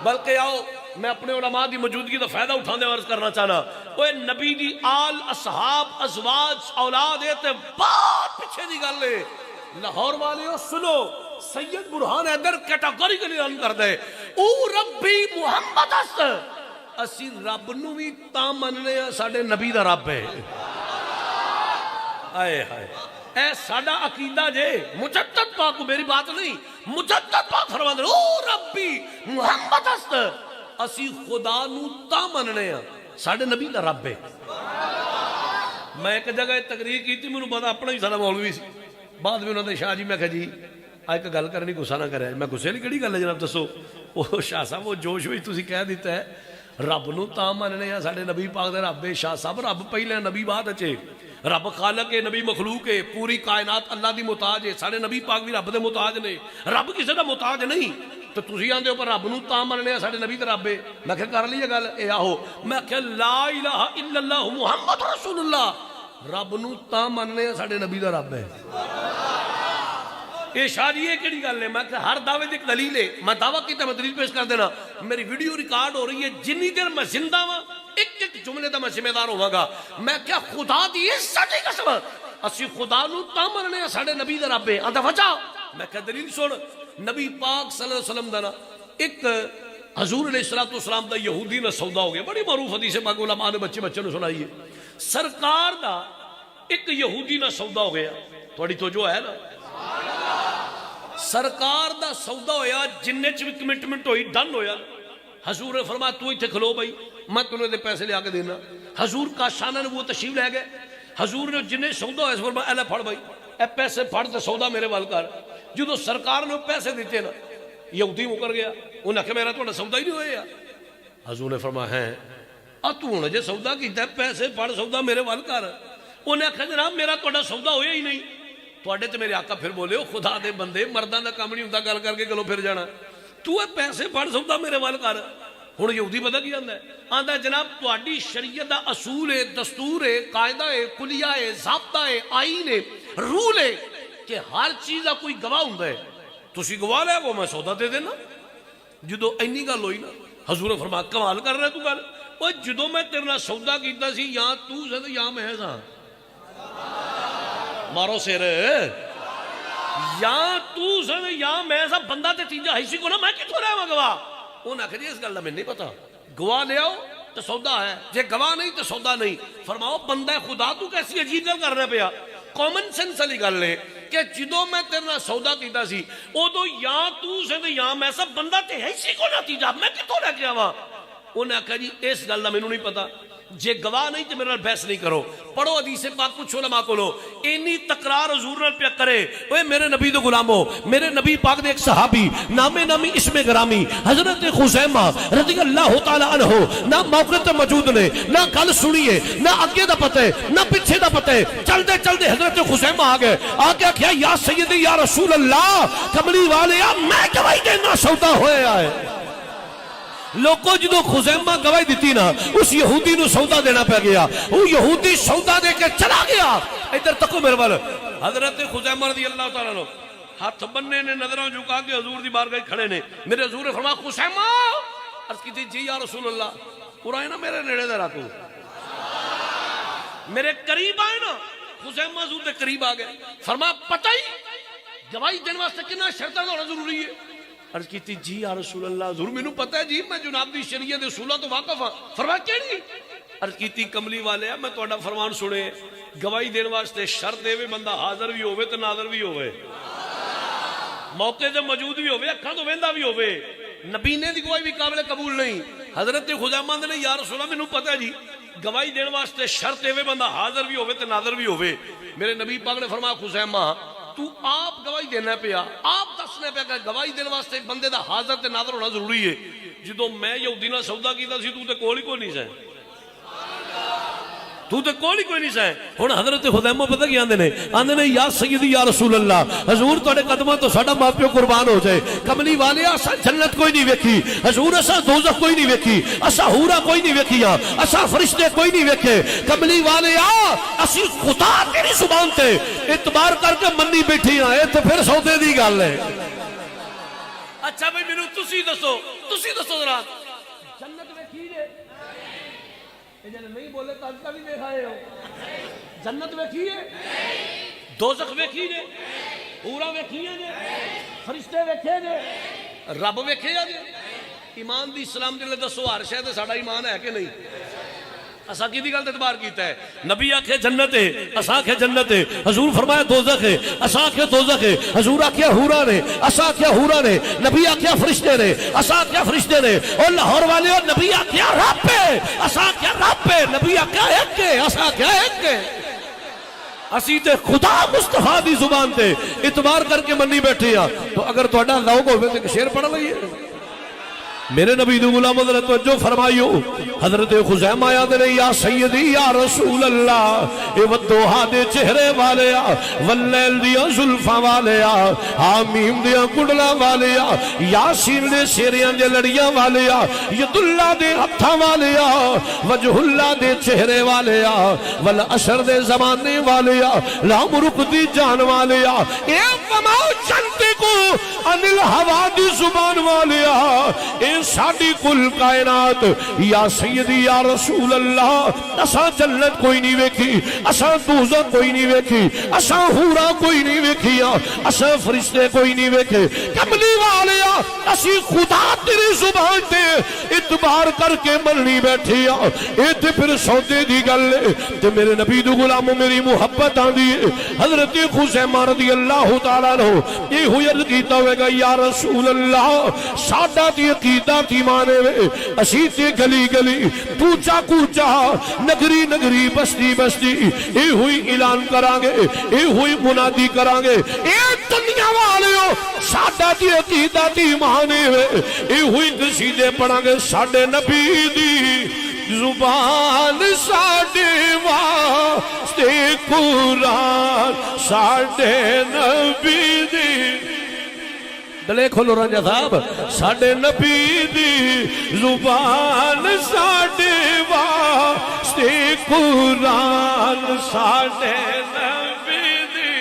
بلکہ آؤ میں اپنے علماء دی موجودگی کا فائدہ اٹھانے عرض کرنا چاہنا، وہ نبی دی آل اصحاب ازواج اولاد ہے تے بہت پیچھے دی گل ہے۔ لاہور والے ہو سنو، سید برہان حیدر کیٹاگوریکلی اعلان کر دے او ربی محمد است، اسی رب نو بھی تا مننے ہیں ساڈے نبی دا رب ہے۔ آئے ہائے اے ساڈا عقیدہ جے، مجدد پاک کو میری بات نہیں، مجدد پاک فرما دے او ربی محمد است، اسی خدا نو تا مننے ہیں ساڈے نبی دا رب ہے۔ میں ایک جگہ تقریر کی تھی، مجھے پتا اپنا ہی سارا مولوی سی، بعد میں انہوں نے شاہ جی میں کہا جی ایک گل کرنی گسا نہ کرے، میں گسے نہیں کہڑی گل ہے جناب دسو؟ وہ شاہ صاحب وہ جوش ہوئی تسی کہہ دیتا ہے رب نو تا مننے ہیں ساڈے نبی پاک دے رب ہے۔ شاہ صاحب رب پہلے نبی بعد اچھے، رب خالق ہے نبی مخلوق ہے، پوری کائنات اللہ دی محتاج ہے، سارے نبی پاک بھی رب دے محتاج نے، رب کسی دا محتاج نہیں۔ تو تسی آندے ہو پر رب نو تا مننے ہیں ساڈے نبی تے رب ہے۔ میں کہ کر لیے گل اے آہو، میں کہ لا الہ الا اللہ محمد رسول اللہ، رب نو تا مننے ہیں ساڈے نبی دا رب ہے۔ یہ شاہ جی یہ کیڑی گل ہے؟ میں کہ ہر دعوے دی ایک دلیل ہے، میں دعویٰ کیتا میں دلیل پیش کر دینا، میری ویڈیو ریکارڈ ہو رہی ہے، جنی دیر میں زندہ ہوں ایک ایک جملے دا میں ذمہ دار ہوواں گا۔ میں کیا خدا دی عزت دی قسم اسی خدا نو تا مننے ہیں ساڈے نبی دا رب ہے، آندا وجہ میں کہ دلیل سن، نبی پاک صلی اللہ علیہ وسلم دا نا ایک حضور علیہ السلام دا یہودی نہ سودا ہو گیا، بڑی معروف حدیث پاک علماء نے بچے نو سنائی ہے۔ سرکار دا ایک یہودی نہ سودا ہو گیا، تھوڑی تو جو ہے نا سرکار دا سودا ہویا، جننے چ بھی کمٹمنٹ ہوئی ڈن ہویا، حضور نے فرمایا تو ہی تھے کھلو بھائی میں تمہیں دے پیسے لے آ کے دینا۔ حضور کا شانہ نے وہ تشریف لے گئے، حضور نے جننے سودا ہویا فرمایا اے لے پھڑ بھائی اے پیسے پھڑ تے سودا میرے وال کر۔ جدو سرکار نے پیسے دیتے نا یہودی مکر گیا، انہیں کہ میرا تھوڑا سودا ہی نہیں ہویا۔ حضور نے فرمایا ہے تو نے جے سودا کیتا ہے پیسے پھڑ سودا میرے وال کر۔ انہیں کہ جناب میرا تھوڑا سودا ہویا ہی نہیں۔ تواڈے تے میرے آقا پھر بولے ہو خدا دے بندے مرداں دا کام نہیں ہوندا گل کر کے گلوں پھر جانا، تو اے پیسے پھڑ سودا میرے وال کر۔ ہن یہودی پتہ کی آندا ہے؟ آندا جناب تواڈی شریعت دا اصول ہے، دستور ہے، قاعدہ ہے، کلیہ ہے، ضابطہ ہے، آئین ہے، رول ہے کہ ہر چیز دا کوئی گواہ ہوندا ہے، تسی گواہ لے وہ میں سودا دے دینا۔ جدو اینی گل ہوئی نا حضور نے فرمایا کمال کر رہا ہے تو گل، اوے جدو میں تیرے نال سودا کیتا سی یا تو سی تے یا میں سا، مارو سر یا تو سن یا میں سا، بندہ تے تیجا حیثی کو نا میں کتوں رہا ہوں گواہ؟ انہوں نے کہا جی اس گل میں نہیں پتا، گواہ لے آؤ تو سودا ہے، جے گواہ نہیں تو سودا نہیں۔ فرماؤ بندہ خدا تو کیسی عجیب گل کر رہا پیا؟ کامن سینس والی گل ہے کہ جدو میں تیرے نال سودا کیتا سی ادو یا تو سن یا میں سا، بندہ تے حیثی کو نا تیجا میں کتوں لے کے آواں؟ انہوں نے کہا جی اس گل دا مینوں نہیں پتا، جے گواہ نہیں تو میرے نال بحث نہیں کرو، پڑھو حدیث پاک کچھ علماء کو لو اینی تکرار حضور نال پیا کرے۔ اوے میرے نبی دے غلامو، میرے نبی پاک دے ایک صحابی نام نامی اسم گرامی حضرت خزیمہ رضی اللہ تعالی عنہ نہ موقع تے موجود نے، نہ گل سنیے، نہ اگے دا پتہ ہے نہ پیچھے دا پتہ ہے، چلدے چلدے حضرت خزیمہ آ گئے، آ کے کہیا یا سیدی یا رسول اللہ کملی والے میں گواہی دینا سودا ہویا ہے۔ لوگوں جدو خزیمہ گواہی دیتی نا اس یہودی نو سودا دینا پہ گیا، وہ یہودی سودا دے کے چلا گیا۔ ادھر تکو میرے وال، حضرت خزیمہ رضی اللہ تعالیٰ عنہ ہاتھ بننے نے نظروں جھکا کے حضور دی بارگاہ کھڑے نے، میرے حضور نے فرمایا خزیمہ، عرض کی تھی جی یا رسول اللہ، پورا ہے نا میرے نیڑے دے راتو میرے قریب آئے نا۔ خزیمہ حضور دے قریب آ گئے، فرمایا پتہ ہی گواہی دینے واسطے کنا شرطاں ہونا ضروری ہے؟ عرض کی تھی جی یا رسول اللہ ضرور مینوں پتہ ہے جی، میں جناب دی شریعت اصولہ تو واقف ہاں۔ فرمایا کیڑی؟ عرض کی تھی کملی والے میں تہاڈا فرمان سنے، گواہی دین واسطے شرط دے بندہ حاضر بھی ہوئے تے ناظر بھی ہوئے، موقع تے موجود بھی ہوئے، اکھاں تو ویندا بھی ہوئے، نبینے دی گواہی بھی قابل قبول نہیں۔ حضرت خزیمہ نے یا رسول اللہ مینوں پتہ ہے جی گواہی دین واسطے شرط دے بندہ حاضر بھی ہوئے تے ناظر بھی ہوئے۔ میرے نبی پاک نے فرمایا خزیمہ تو آپ گواہی دینا پیا، آپ دسنے پیا کہ گواہی دینے واسطے بندے دا حاضر تے ناظر ہونا ضروری ہے۔ جدو میں یہودی نال سودا کیتا سی تو تے کول ہی کوئی نہیں سا، تو تے کول ہی کوئی نہیں سا۔ ہن حضرت خزیمہ پتہ کی آندے نے یا سیدی یا رسول اللہ حضور تہاڈے قدماں تو ساڈا ماں پیو قربان ہو جائے، کملی والے اساں جنت کوئی نہیں ویکھی، حضور اساں دوزخ کوئی نہیں ویکھی، اساں حورا کوئی نہیں ویکھیاں، اساں فرشتے کوئی نہیں ویکھے، کملی والے اسی خدا تیری زبان تے اعتبار کر کے منی بیٹھی ہاں، اے تے پھر سودے دی گل ہے۔ اچھا بھائی مینوں تسی دسو ذرا جنت ویکھی جے جے نہیں بولے تو اج بھی ویکھائے ہو جنت ویکھی ہے دوزخ ویکھی جے حورا ویکھی جے فرشتے ویکھے جے رب ویکھے جے ایمان دی اسلام دے دسو ہر شے تے ساڈا ایمان ہے کہ نہیں اسا کی دی گل تے اعتبار کیتا ہے نبی آکھے جنت ہے اسا آکھے جنت ہے حضور فرمایا دوزخ ہے اسا آکھے دوزخ ہے حضور آکھے حورا نے اسا آکھے حورا نے نبی آکھے فرشتے نے اسا آکھے فرشتے نے اور لاہور والے اور نبی آکھے رب ہے اسا آکھے رب ہے نبی آکھے ایک ہے اسا آکھے ایک ہے اسی تے خدا مصطفیٰ دی زبان تے اعتبار کر کے منی بیٹھے ہیں تو اگر تہاڈا ذوق ہوے تے شعر پڑھ لئیے میرے نبی دو غلام حضرت توجہ فرمائیو حضرت خزیمہ آیا دے یا سیدی یا رسول اللہ اے ودوہا دے چہرے والیا واللیل دیا زلفہ والیا حامیم دیا کڑلا والیا یاسین دے سیریاں دے لڑیاں والیا ید اللہ دے ہتھا والیا وجہ اللہ دے چہرے والیا والعشر دے زمانے والیا لامرک دی جان والیا اے وما چنتے کو انل ہوا دی زبان والیا اے ساڑی کل کائنات یا سیدی یا رسول اللہ اسا جنت کوئی نہیں ویکھی اسا دوزخ کوئی نہیں ویکھی اسا حورا کوئی نہیں ویکھیا اسا فرشتے کوئی نہیں ویکھے کملی والیا اسی خدا تیری زبان تے اعتبار کر کے مننی بیٹھیا اے تے پھر سودے دی گل تے میرے نبی دو غلاموں میری محبت آندی حضرت خزیمہ رضی اللہ تعالیٰ عنہ یہ ہوئی عرض کیتا ہوئے گا یا رسول اللہ ساڈا دی عقیدہ تی مانے وے اسی تے گلی گلی کوچا کوچا نگری نگری بستی بستی اے ہوئی اعلان کرانگے اے ہوئی منادی کرانگے اے دنیا والیو ساڈا دی عقیدہ تی مانے وے اے ہوئی قصیدے پڑھانگے ساڈے نبی دی زبان ساڈے واسطے قرآن ساڈے نبی دی گلے کھولو رنجا صاحب ساڈے نبی دی زبان ساڈے واسطے قرآن ساڈے نبی دی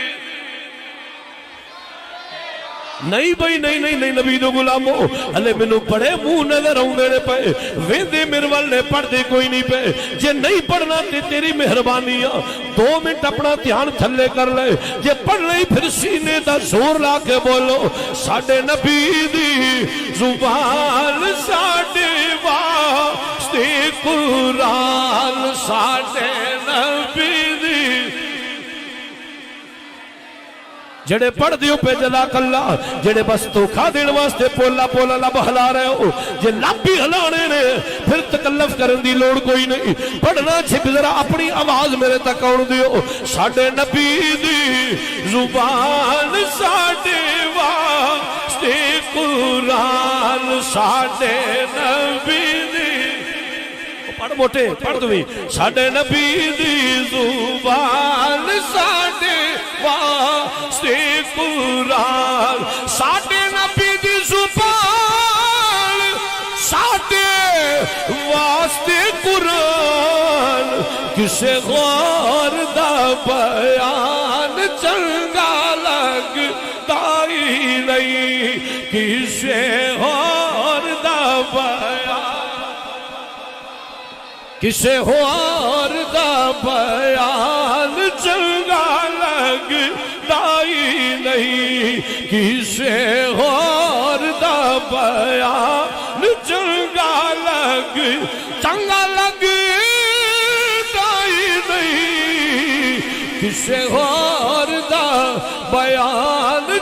نہیں بھائی نہیں نبی دو غلامو ہلے مینوں بڑے منہ نظر آوندے نے پے ویندے میرے والے پڑھدے کوئی نہیں پے جے نہیں پڑھنا تے تیری مہربانی آ 2 منٹ اپنا دھیان تھلے کر لے جے پڑھ لئی پھر سینے دا زور لا کے بولو ساڈے نبی دی زبان ساڈے واسطے قرآن ساڈے نبی دی جڑے پڑھ دیو پہ جزاک اللہ جڑے بس دھوکا دین واسطے پولا پولا لب ہلا رہے ہو جے لب بھی ہلانے نے پھر تکلف کرن دی لوڑ کوئی نہیں پڑھنا چھک ذرا اپنی آواز میرے تک آن دیو ساڈے نبی دی زبان ساڈے واسطے قرآن ساڈے نبی دی پڑھ موٹے پڑھ دوی ساڈے نبی دی زبان ساڈے واسطے قرآن ساڈے نبی دی زبان ساڈے واسطے قرآن کسے غور دا بیان چنگا لگتا ہی نہیں کسے غور دا بیان کسے اور دا بیان چنگا لگتا ہی نہیں کسے اور دا بیان چنگا لگتا ہی نہیں کسے اور دا بیان